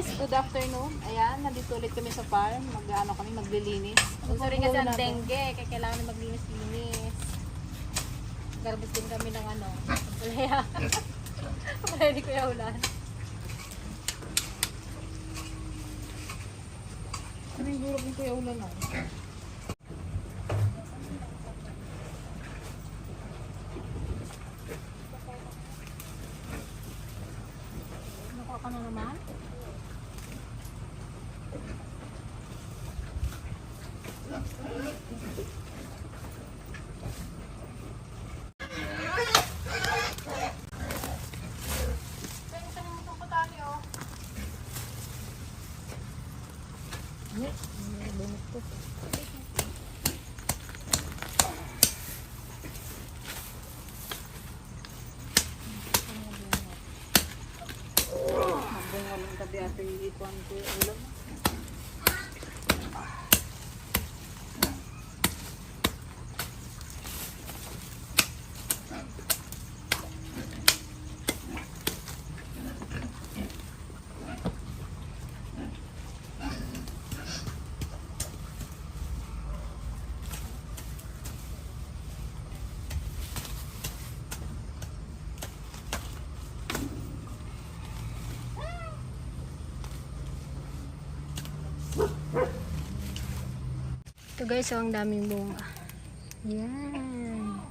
guys, good afternoon. Ayan, nandito ulit kami sa farm. Maglilinis. Sorry kasi ang dengue, kaya kailangan maglinis-linis. Garbos din kami ng Palaya. Palaya ni Kuya Ulan. Ano yung gulog ni Kuya Ulan Nakuha ka na naman? Mabunga lang tabi ate ikuan ko ulam. Ito guys, ang daming bunga. Yan.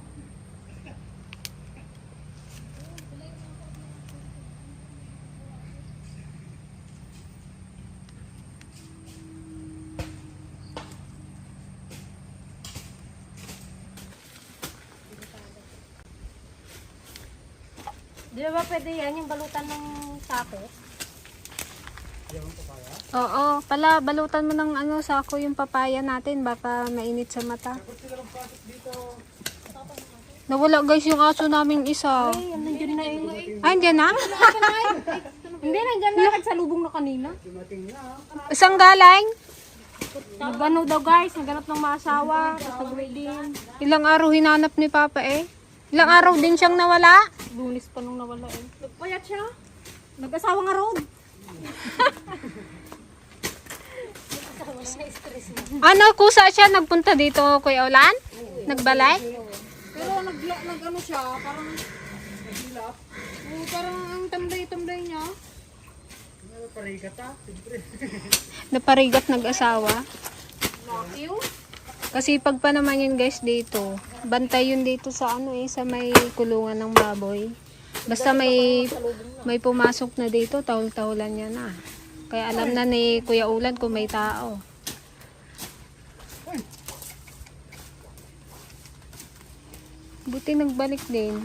Di ba pwede yan yung balutan ng sako? Oo, pala balutan mo ng sako yung papaya natin, baka mainit sa mata. Nawala guys yung aso naming isa. Ay, nandiyan na yun. Ay, nandiyan na? Hindi, nandiyan na. Nagsalubong na kanina. Isang galing? Nagano daw guys, naghanap ng maasawa. Kasagway din. Ilang araw hinanap ni Papa eh. Ilang araw din siyang nawala. Lunis pa nung nawala eh. Nagpayat siya. Nag-asawa nga road. Ano, kusa siya nagpunta dito, Kuya Ulan? Nagbalay? Pero nag-ano siya, parang naghilap. Oo, parang ang tamday-tamday niya. Naparigat siyempre. Naparigat nag-asawa. Matthew? Kasi pag pa naman yun guys dito. Bantay yun dito sa sa may kulungan ng baboy. Basta may pumasok na dito, tahol-taholan niya na. Kaya alam na ni Kuya Ulan kung may tao. Buti nagbalik din.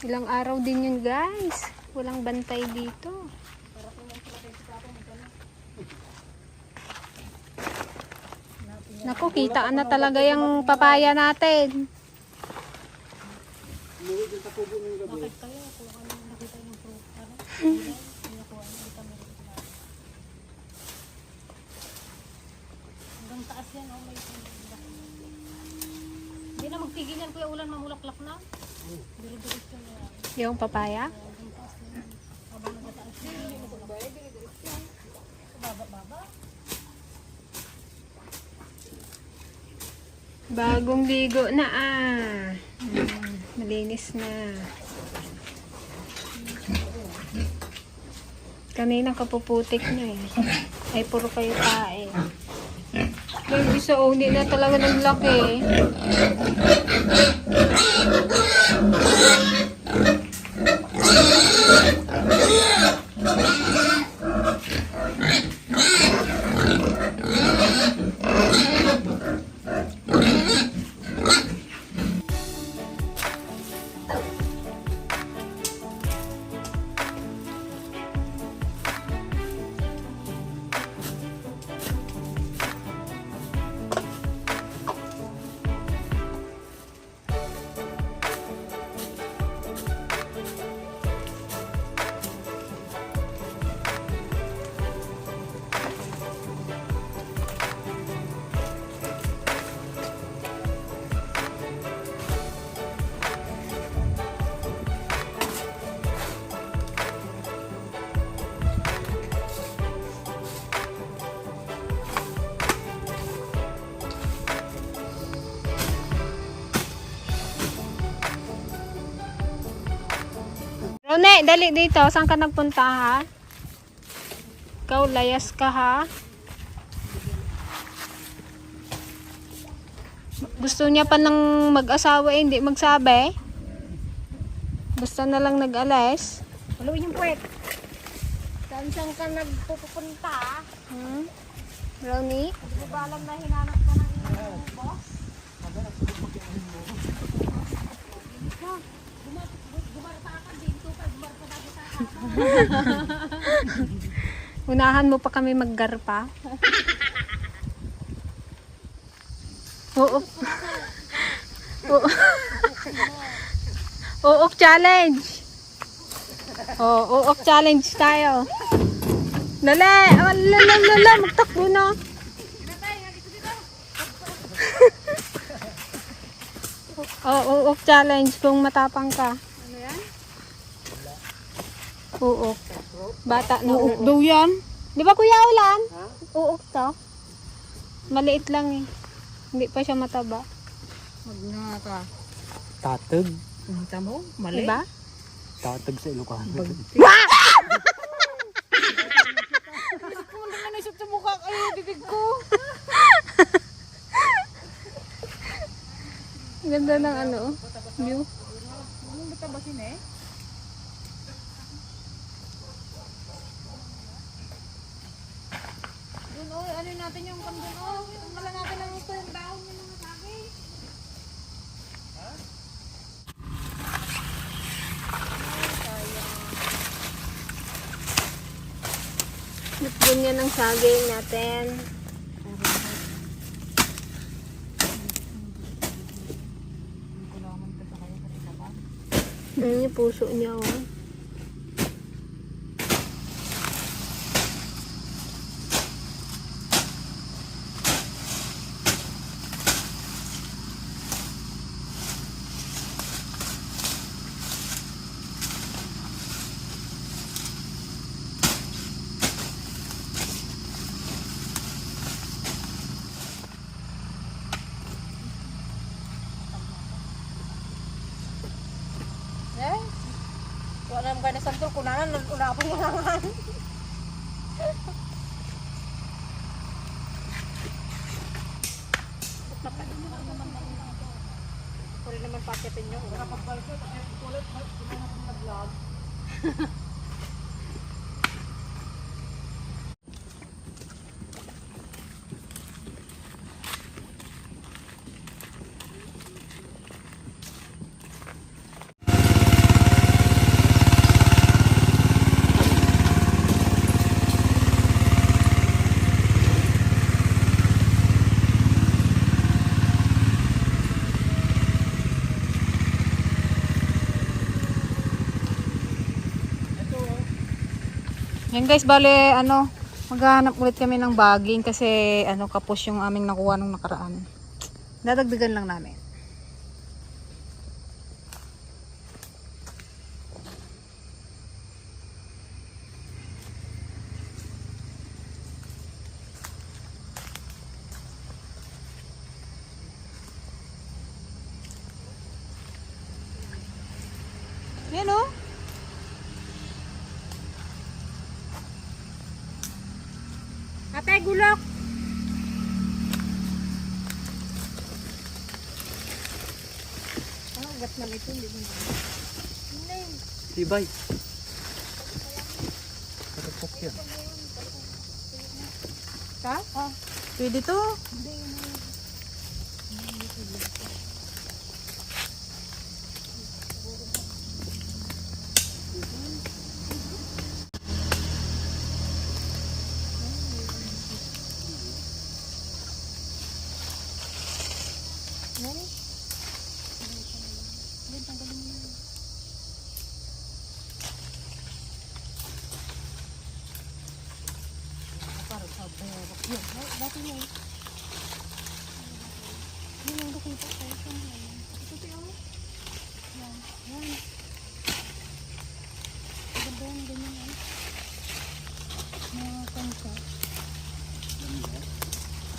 Ilang araw din yun guys. Walang bantay dito. Naku, kitaan na talaga yung papaya natin. Bakit kayo? Kung ano nakita yung fruit, hanggang taas yan, oh, may hindi na magtigil yan, Kuya Ulan, mamulaklak na. Dili-dilis yan yan. Yung papaya? Hanggang taas yan. Habang nagataas yan, hindi na magbaya, dili-dilis yan. Baba-baba. Bagong ligo na malinis na. Kanina kapuputik na eh. Ay puro kayo tae. Yung isa hindi na talaga naglaki eh. Ne, dali dito. Saan ka nagpunta ha? Ikaw, layas ka ha? Gusto niya pa ng mag-asawa eh, hindi magsabi. Basta na lang nag-alis. Haluin yung puwet. Saan ka nagpupunta? Brownie? Hindi ko ba alam na hinanap ka ng iyong boss? Unahan mo pa kami maggarpa. Oo. Uok challenge. Uok challenge tayo. Dali. Lala. Magtakbo na. Uok challenge kung matapang ka. Ano yan? Uok. Bata na uok. Daw yan? Di ba Kuya Ulan? Uok to. Maliit lang eh. Hindi pa siya mataba. Wag nga ka. Tatag. Punta mo? Mali. Diba? Tatag sa Ilocano. Kung naman naisip sa mukha kayo, bibig ko. Ganda ng ano, view. Ano ba tabasin eh? Doon oh, ano natin yung kandun oh. Tanggalan natin lang ito yung dahon yung mga sagay. Ganyan ang saging natin. Yung puso niya oh. Eh? Wala naman kayo na santol. Kunanan, una po yung hangan. Pwede naman paketin nyo. Yan guys, bale ano, maghahanap ulit kami ng baging kasi ano kapos yung aming nakuha nung nakaraan. Dadagdagan lang namin. Yan oh. Ate, gulok! Ano, gat naman ito, hindi mo na. Tibay. Katapok yan. Ha? Oh. Pwede to.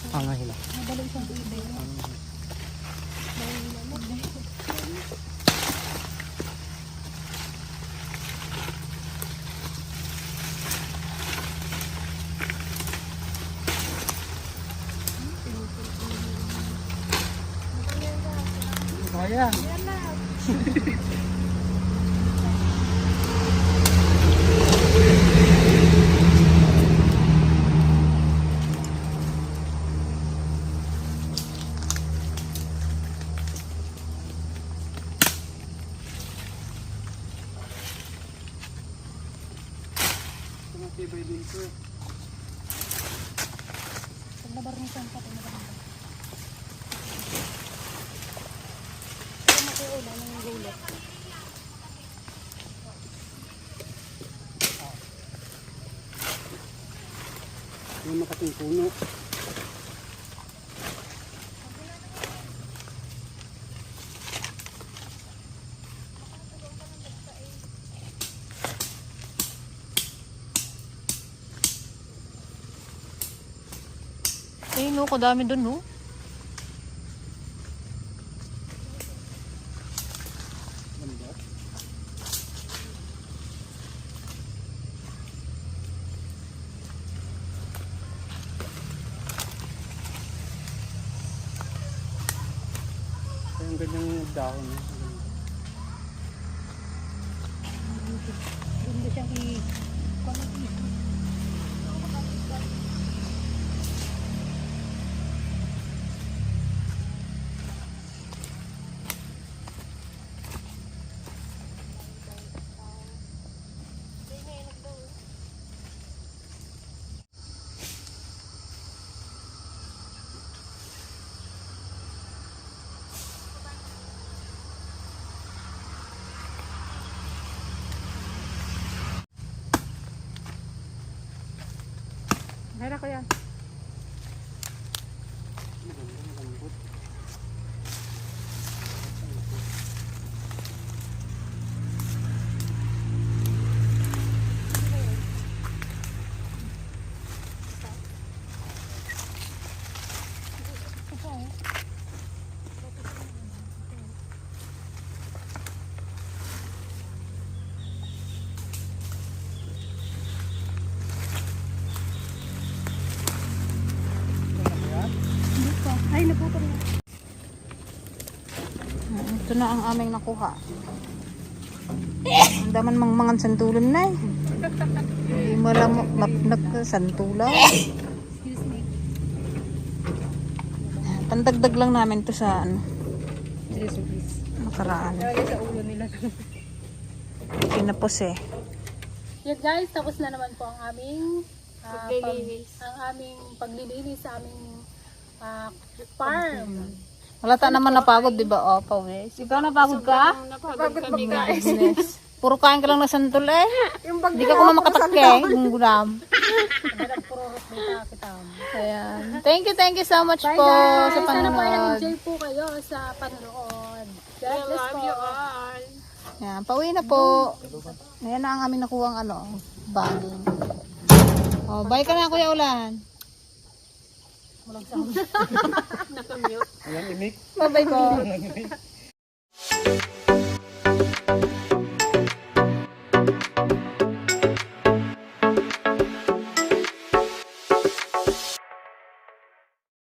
Ang hila. kaya. Tumatibay din ko. Pag nabarnisan pa, pag nabarnisan. Ito makuulan ng gulay. Yung makating puno. Eh, no, kadami dun, no? Yung ganyang dahon. Ganda siyang Hera ko yan. Ay, naputol na. Ito na ang aming nakuha. Ang daman mangan santulan na eh. Hindi mo lang mapnak santulan. Excuse me. Pandagdag lang namin to sa ano, Please. nakaraan. Lagay sa ulo nila. Pinapos eh. Yan guys, tapos na naman po ang aming paglilinis sa aming farm. Halata naman napagod, di ba? Oh, pawis. Ikaw napagod ka? Napagod kami guys. Business. Puro kain ka lang na santol eh. Hindi ka kuma makatakke. Yung gulam. Nagpururot dito kita. Ayan. Thank you so much Bye po guys! sa Sana po panonood. enjoy po kayo sa panonood. God bless po. Ayan, pauwi na po. Ayan na ang aming nakuha ano, baling. Oh, bye ka na Kuya Ulan. Walang sound. Ayan, imik. Bye-bye po.